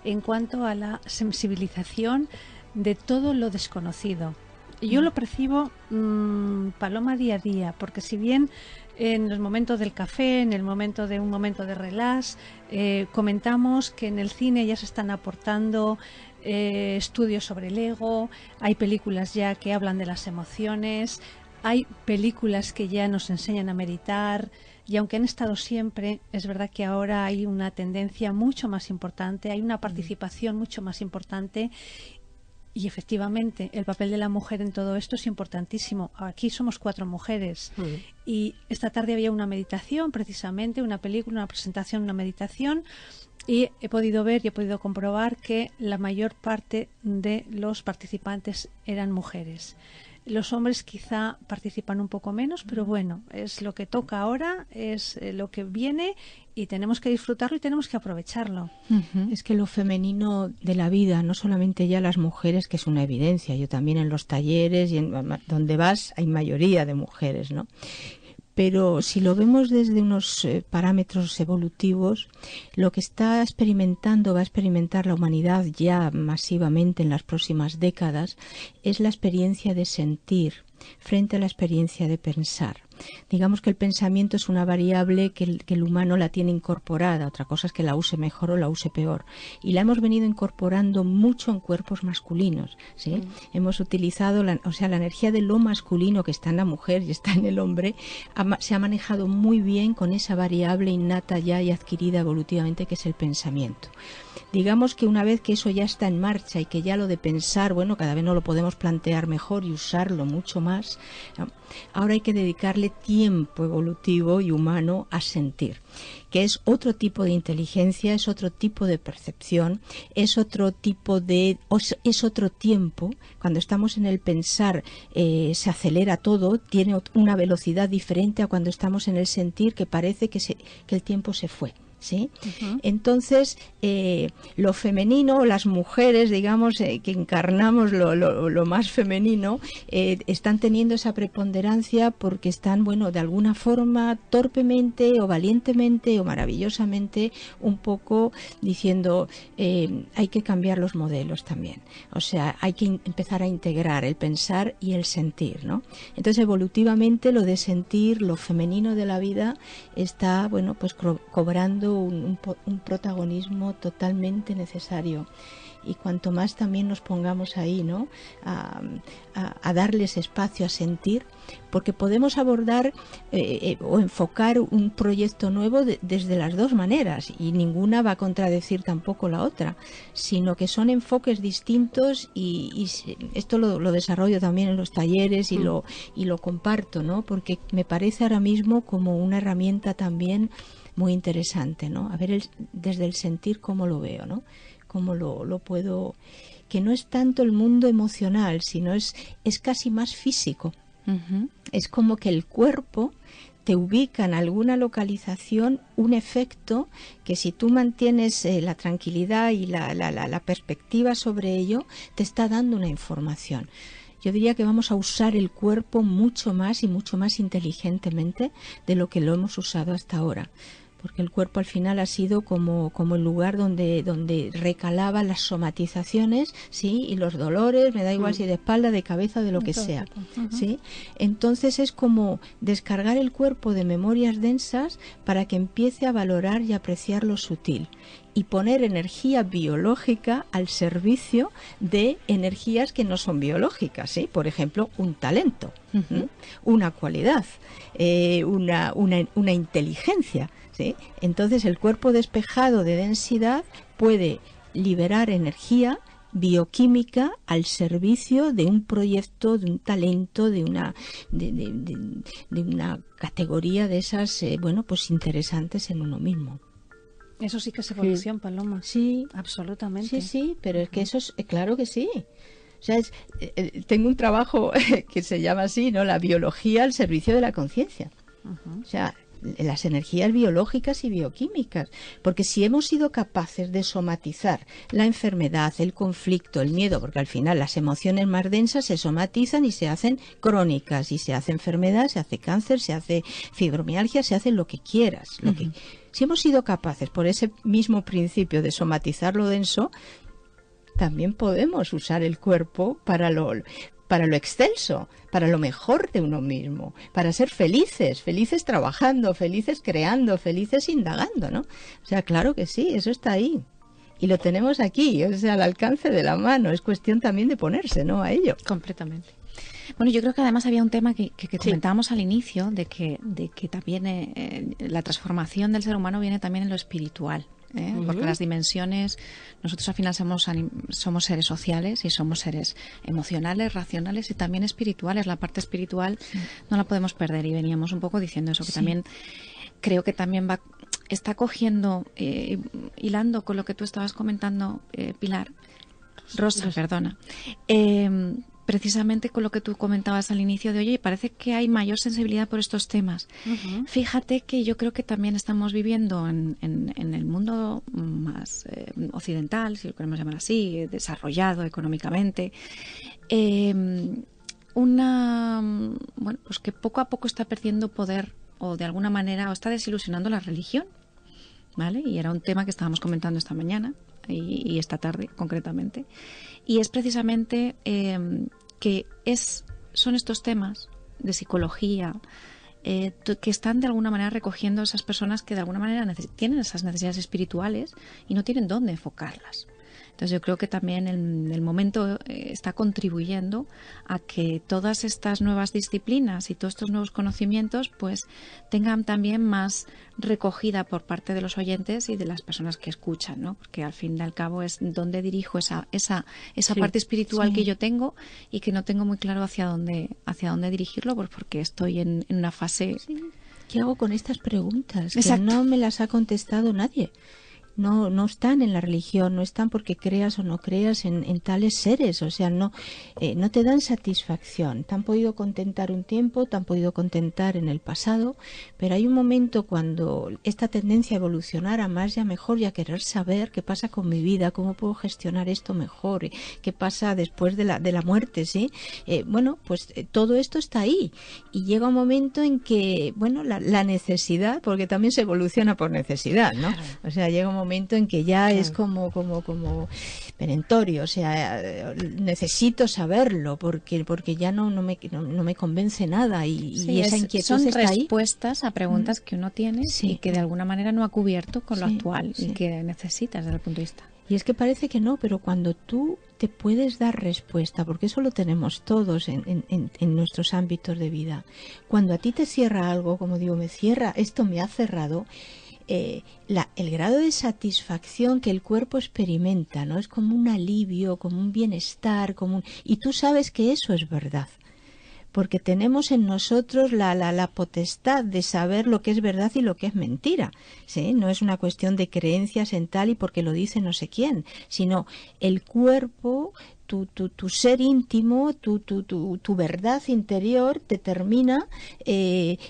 D: en cuanto a la sensibilización de todo lo desconocido. Yo lo percibo, Paloma, día a día, porque si bien en los momentos del café, en el momento de un momento de relax, comentamos que en el cine ya se están aportando estudios sobre el ego, hay películas ya que hablan de las emociones, hay películas que ya nos enseñan a meditar, y aunque han estado siempre, es verdad que ahora hay una tendencia mucho más importante, hay una participación mucho más importante. Y efectivamente, el papel de la mujer en todo esto es importantísimo. Aquí somos 4 mujeres. Y esta tarde había una meditación, precisamente, una película, una presentación, una meditación. Y he podido ver y he podido comprobar que la mayor parte de los participantes eran mujeres. Los hombres quizá participan un poco menos, pero bueno, es lo que toca ahora, es lo que viene y tenemos que disfrutarlo y tenemos que aprovecharlo.
C: Es que lo femenino de la vida, no solamente ya las mujeres, que es una evidencia, yo también en los talleres y en donde vas hay mayoría de mujeres, ¿no? Pero si lo vemos desde unos parámetros evolutivos, lo que va a experimentar la humanidad ya masivamente en las próximas décadas, es la experiencia de sentir frente a la experiencia de pensar. Digamos que el pensamiento es una variable que el humano la tiene incorporada, otra cosa es que la use mejor o la use peor. Y la hemos venido incorporando mucho en cuerpos masculinos, ¿sí? Hemos utilizado, la energía de lo masculino que está en la mujer y está en el hombre, se ha manejado muy bien con esa variable innata ya y adquirida evolutivamente que es el pensamiento. Digamos que una vez que eso ya está en marcha y que ya lo de pensar, bueno, cada vez nos lo podemos plantear mejor y usarlo mucho más, ¿no? Ahora hay que dedicarle tiempo evolutivo y humano a sentir, que es otro tipo de inteligencia, es otro tipo de percepción, es otro tiempo. Cuando estamos en el pensar se acelera todo, tiene una velocidad diferente a cuando estamos en el sentir, que parece que el tiempo se fue. ¿Sí? Entonces, lo femenino, las mujeres, digamos, que encarnamos lo más femenino, están teniendo esa preponderancia porque están, bueno, de alguna forma, torpemente o valientemente o maravillosamente, un poco diciendo, hay que cambiar los modelos también. O sea, hay que empezar a integrar el pensar y el sentir, ¿no? Entonces, evolutivamente, lo de sentir, lo femenino de la vida, está, bueno, pues cobrando un protagonismo totalmente necesario. Y cuanto más también nos pongamos ahí, ¿no? a darles espacio a sentir, porque podemos abordar o enfocar un proyecto nuevo desde las dos maneras, y ninguna va a contradecir tampoco la otra, sino que son enfoques distintos, y esto lo desarrollo también en los talleres y lo comparto, ¿no? Porque me parece ahora mismo como una herramienta también muy interesante, ¿no? A ver desde el sentir cómo lo veo, ¿no? Cómo lo puedo, que no es tanto el mundo emocional, sino es casi más físico. Es como que el cuerpo te ubica en alguna localización un efecto que, si tú mantienes la tranquilidad y la perspectiva sobre ello, te está dando una información. Yo diría que vamos a usar el cuerpo mucho más y mucho más inteligentemente de lo que lo hemos usado hasta ahora, porque el cuerpo al final ha sido como el lugar donde recalaban las somatizaciones, ¿sí? Y los dolores, me da igual si de espalda, de cabeza, de lo que sea, ¿sí? Entonces es como descargar el cuerpo de memorias densas para que empiece a valorar y apreciar lo sutil, y poner energía biológica al servicio de energías que no son biológicas, ¿sí? Por ejemplo, un talento, una cualidad, una inteligencia, ¿sí? Entonces el cuerpo despejado de densidad puede liberar energía bioquímica al servicio de un proyecto, de un talento, de una categoría de esas, bueno, pues interesantes en uno mismo.
D: Eso sí que es evolución, Paloma.
C: Sí,
D: absolutamente.
C: Sí, pero es que eso es claro que sí. O sea, tengo un trabajo que se llama así, ¿no? La biología al servicio de la conciencia. O sea, las energías biológicas y bioquímicas, porque si hemos sido capaces de somatizar la enfermedad, el conflicto, el miedo, porque al final las emociones más densas se somatizan y se hacen crónicas, y se hace enfermedad, se hace cáncer, se hace fibromialgia, se hace lo que quieras. Si hemos sido capaces, por ese mismo principio de somatizar lo denso, también podemos usar el cuerpo para lo excelso, para lo mejor de uno mismo, para ser felices trabajando, felices creando, felices indagando, ¿no? O sea, claro que sí, eso está ahí. Y lo tenemos aquí, o sea, al alcance de la mano. Es cuestión también de ponerse, ¿no?, a ello.
B: Completamente. Bueno, yo creo que además había un tema que comentábamos al inicio, de que también la transformación del ser humano viene también en lo espiritual. Porque las dimensiones, nosotros al final somos seres sociales y somos seres emocionales, racionales y también espirituales. La parte espiritual no la podemos perder, y veníamos un poco diciendo eso, que también creo que también está cogiendo, hilando con lo que tú estabas comentando, Pilar, Rosa, perdona, precisamente con lo que tú comentabas al inicio de, oye, parece que hay mayor sensibilidad por estos temas. Fíjate que yo creo que también estamos viviendo en el mundo más occidental, si lo queremos llamar así, desarrollado económicamente, bueno, pues que poco a poco está perdiendo poder, o de alguna manera, o está desilusionando la religión, ¿vale? Y era un tema que estábamos comentando esta mañana y esta tarde concretamente, y es precisamente que son estos temas de psicología que están de alguna manera recogiendo a esas personas que de alguna manera tienen esas necesidades espirituales y no tienen dónde enfocarlas. Entonces yo creo que también el momento está contribuyendo a que todas estas nuevas disciplinas y todos estos nuevos conocimientos pues tengan también más recogida por parte de los oyentes y de las personas que escuchan, ¿no? Porque al fin y al cabo es donde dirijo esa parte espiritual que yo tengo y que no tengo muy claro hacia dónde dirigirlo, pues porque estoy en una fase...
C: ¿Qué hago con estas preguntas?
B: Exacto.
C: Que no me las ha contestado nadie. No están en la religión, no están porque creas o no creas en tales seres, o sea, no te dan satisfacción. Te han podido contentar un tiempo, te han podido contentar en el pasado, pero hay un momento cuando esta tendencia a evolucionar a más y a mejor y a querer saber qué pasa con mi vida, cómo puedo gestionar esto mejor, qué pasa después de la muerte, ¿sí? Bueno, pues todo esto está ahí, y llega un momento en que, bueno, la necesidad, porque también se evoluciona por necesidad, ¿no? O sea, llega un momento en que ya es como perentorio, o sea, necesito saberlo porque ya no me convence nada, y esa inquietud
B: son
C: está ahí.
B: respuestas a preguntas que uno tiene y que de alguna manera no ha cubierto con lo actual y que necesitas desde el punto de vista.
C: Y es que parece que no, pero cuando tú te puedes dar respuesta, porque eso lo tenemos todos en nuestros ámbitos de vida, cuando a ti te cierra algo, como digo, esto me ha cerrado, el grado de satisfacción que el cuerpo experimenta, ¿no? Es como un alivio, como un bienestar, y tú sabes que eso es verdad, porque tenemos en nosotros la potestad de saber lo que es verdad y lo que es mentira, ¿sí? No es una cuestión de creencias en tal y porque lo dice no sé quién, sino el cuerpo, tu ser íntimo, tu verdad interior te termina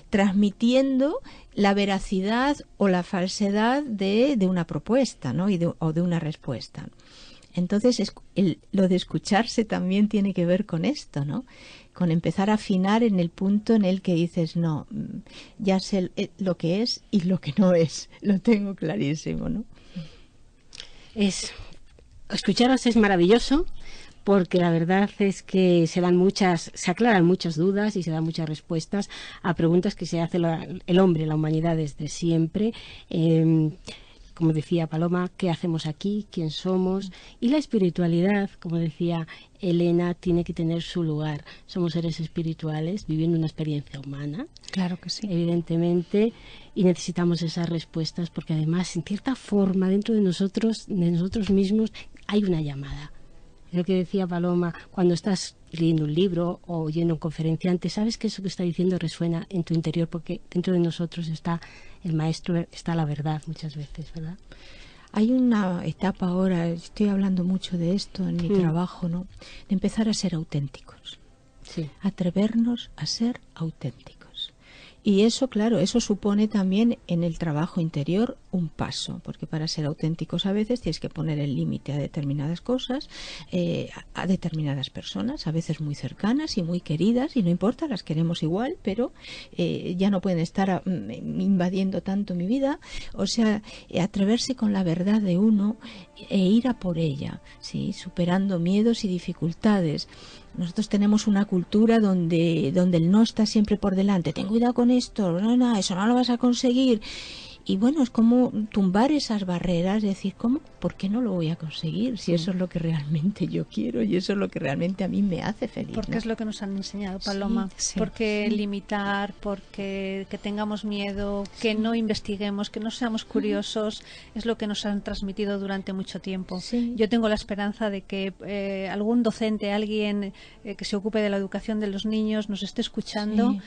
C: transmitiendo la veracidad o la falsedad de una propuesta, ¿no? o de una respuesta. Entonces, lo de escucharse también tiene que ver con esto, ¿no? Con empezar a afinar en el punto en el que dices, no, ya sé lo que es y lo que no es, lo tengo clarísimo, ¿no?
A: Escucharos es maravilloso, porque la verdad es que se aclaran muchas dudas y se dan muchas respuestas a preguntas que se hace el hombre, la humanidad desde siempre. Como decía Paloma, ¿qué hacemos aquí? ¿Quién somos? Y la espiritualidad, como decía Elena, tiene que tener su lugar. Somos seres espirituales viviendo una experiencia humana.
B: Claro que sí.
A: Evidentemente, y necesitamos esas respuestas porque además, en cierta forma, dentro de nosotros mismos, hay una llamada. Lo que decía Paloma, cuando estás leyendo un libro o oyendo un conferenciante, sabes que eso que está diciendo resuena en tu interior porque dentro de nosotros está el maestro, está la verdad muchas veces, ¿verdad?
C: Hay una etapa ahora, estoy hablando mucho de esto en mi trabajo, ¿no? De empezar a ser auténticos.
A: Sí.
C: Atrevernos a ser auténticos. Y eso, claro, eso supone también en el trabajo interior un paso, porque para ser auténticos a veces tienes que poner el límite a determinadas cosas, a determinadas personas, a veces muy cercanas y muy queridas, y no importa, las queremos igual, pero ya no pueden estar invadiendo tanto mi vida. O sea, atreverse con la verdad de uno e ir a por ella, ¿sí? Superando miedos y dificultades. Nosotros tenemos una cultura donde el no está siempre por delante. Ten cuidado con esto, no, eso no lo vas a conseguir. y bueno, es como tumbar esas barreras, decir, ¿por qué no lo voy a conseguir? Si eso es lo que realmente yo quiero y eso es lo que realmente a mí me hace feliz.
D: Porque
C: ¿no?
D: es lo que nos han enseñado, Paloma. Porque limitar, porque que tengamos miedo, que no investiguemos, que no seamos curiosos, es lo que nos han transmitido durante mucho tiempo. Yo tengo la esperanza de que algún docente, alguien que se ocupe de la educación de los niños nos esté escuchando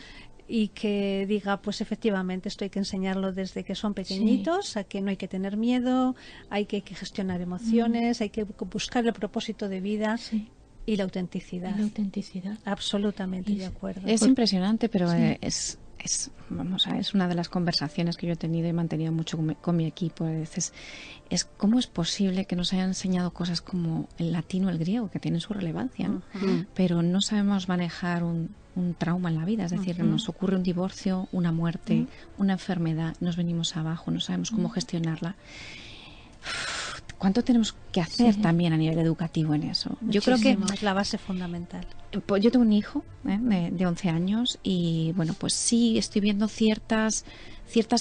D: y que diga, pues efectivamente esto hay que enseñarlo desde que son pequeñitos, a que no hay que tener miedo, hay que gestionar emociones, hay que buscar el propósito de vida y la autenticidad. Absolutamente de acuerdo.
B: Es impresionante, pero es una de las conversaciones que yo he tenido y he mantenido mucho con mi equipo. A veces es cómo es posible que nos hayan enseñado cosas como el latín o el griego, que tienen su relevancia, ¿no? Pero no sabemos manejar un trauma en la vida. Es decir, nos ocurre un divorcio, una muerte, una enfermedad, nos venimos abajo, no sabemos cómo gestionarla. ¿Cuánto tenemos que hacer también a nivel educativo en eso?
D: Muchísimo. Yo creo que es la base fundamental.
B: Pues yo tengo un hijo de 11 años y bueno, pues sí estoy viendo ciertas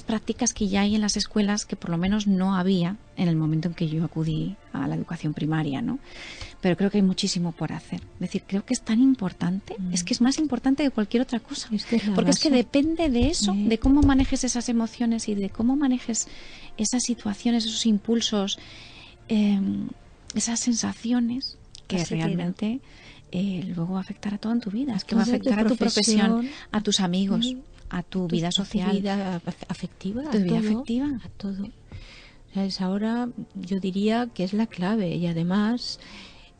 B: prácticas que ya hay en las escuelas que por lo menos no había en el momento en que yo acudí a la educación primaria, ¿no? Pero creo que hay muchísimo por hacer. Es decir, creo que es tan importante, es que es más importante que cualquier otra cosa. Porque es que depende de eso, de cómo manejes esas emociones y de cómo manejes esas situaciones, esos impulsos, esas sensaciones que realmente luego va a afectar a todo en tu vida. Es que va a afectar a tu profesión, a tus amigos, a tu vida social,
C: a tu vida afectiva,
B: a
C: todo. O sea, ahora yo diría que es la clave y además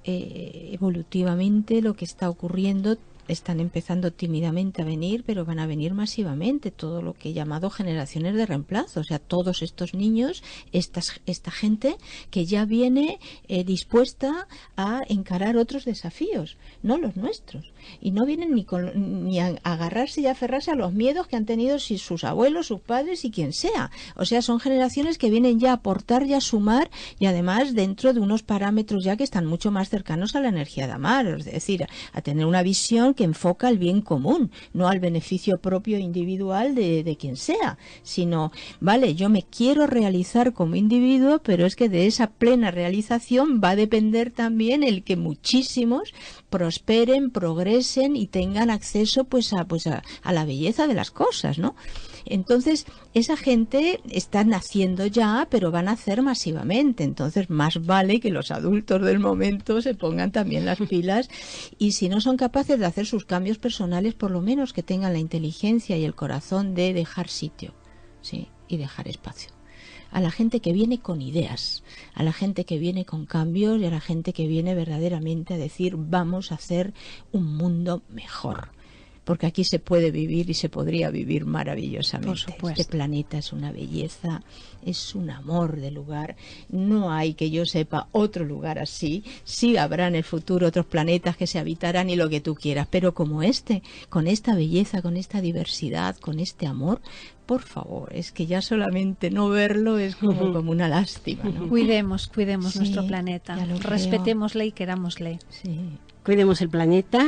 C: evolutivamente lo que está ocurriendo, están empezando tímidamente a venir, pero van a venir masivamente todo lo que he llamado generaciones de reemplazo, o sea, todos estos niños, esta gente que ya viene dispuesta a encarar otros desafíos, no los nuestros, y no vienen ni a agarrarse y a aferrarse a los miedos que han tenido sus abuelos, sus padres y quien sea. O sea, son generaciones que vienen ya a aportar y a sumar, y además dentro de unos parámetros ya que están mucho más cercanos a la energía de amar, es decir, a tener una visión que enfoca el bien común, no al beneficio propio individual de quien sea, sino, vale, yo me quiero realizar como individuo, pero es que de esa plena realización va a depender también el que muchísimos prosperen, progresen y tengan acceso pues a la belleza de las cosas, ¿no? Entonces, esa gente está naciendo ya, pero van a nacer masivamente. Entonces, más vale que los adultos del momento se pongan también las pilas y si no son capaces de hacer sus cambios personales, por lo menos que tengan la inteligencia y el corazón de dejar sitio, ¿sí? Y dejar espacio. A la gente que viene con ideas, a la gente que viene con cambios y a la gente que viene verdaderamente a decir vamos a hacer un mundo mejor. Porque aquí se puede vivir y se podría vivir maravillosamente.
B: Por supuesto.
C: Este planeta es una belleza, es un amor de lugar. No hay, que yo sepa, otro lugar así. Sí habrá en el futuro otros planetas que se habitarán y lo que tú quieras, pero como este, con esta belleza, con esta diversidad, con este amor, por favor, es que ya solamente no verlo es como una lástima, ¿no?
D: Cuidemos nuestro planeta, respetémosle y querámosle.
C: Sí.
A: Cuidemos el planeta.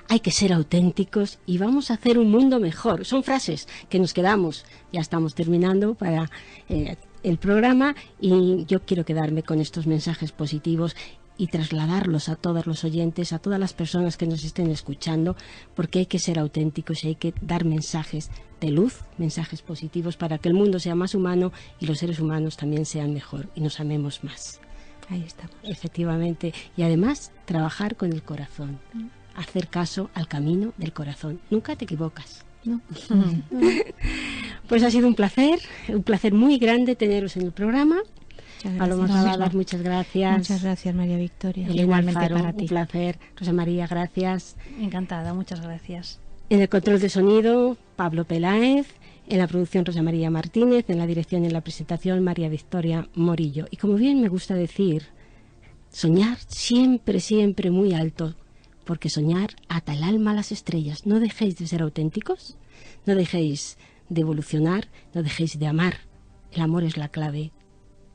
A: Hay que ser auténticos y vamos a hacer un mundo mejor. Son frases que nos quedamos. Ya estamos terminando para el programa y yo quiero quedarme con estos mensajes positivos y trasladarlos a todos los oyentes, a todas las personas que nos estén escuchando, porque hay que ser auténticos y hay que dar mensajes de luz, mensajes positivos para que el mundo sea más humano y los seres humanos también sean mejor y nos amemos más.
C: Ahí estamos.
A: Efectivamente. Y además, trabajar con el corazón. Hacer caso al camino del corazón. Nunca te equivocas.
C: No.
A: Pues ha sido un placer muy grande teneros en el programa. Paloma Cavadas, muchas gracias.
C: Muchas gracias, María Victoria.
A: Igualmente para ti. Un placer. Rosa María, gracias.
D: Encantada, muchas gracias.
A: En el control de sonido, Pablo Peláez. En la producción, Rosa María Martínez. En la dirección y en la presentación, María Victoria Morillo. Y como bien me gusta decir, soñar siempre, siempre muy alto. Porque soñar ata el alma a las estrellas. No dejéis de ser auténticos, no dejéis de evolucionar, no dejéis de amar. El amor es la clave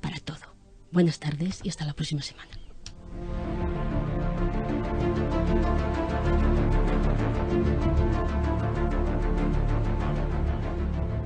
A: para todo. Buenas tardes y hasta la próxima semana.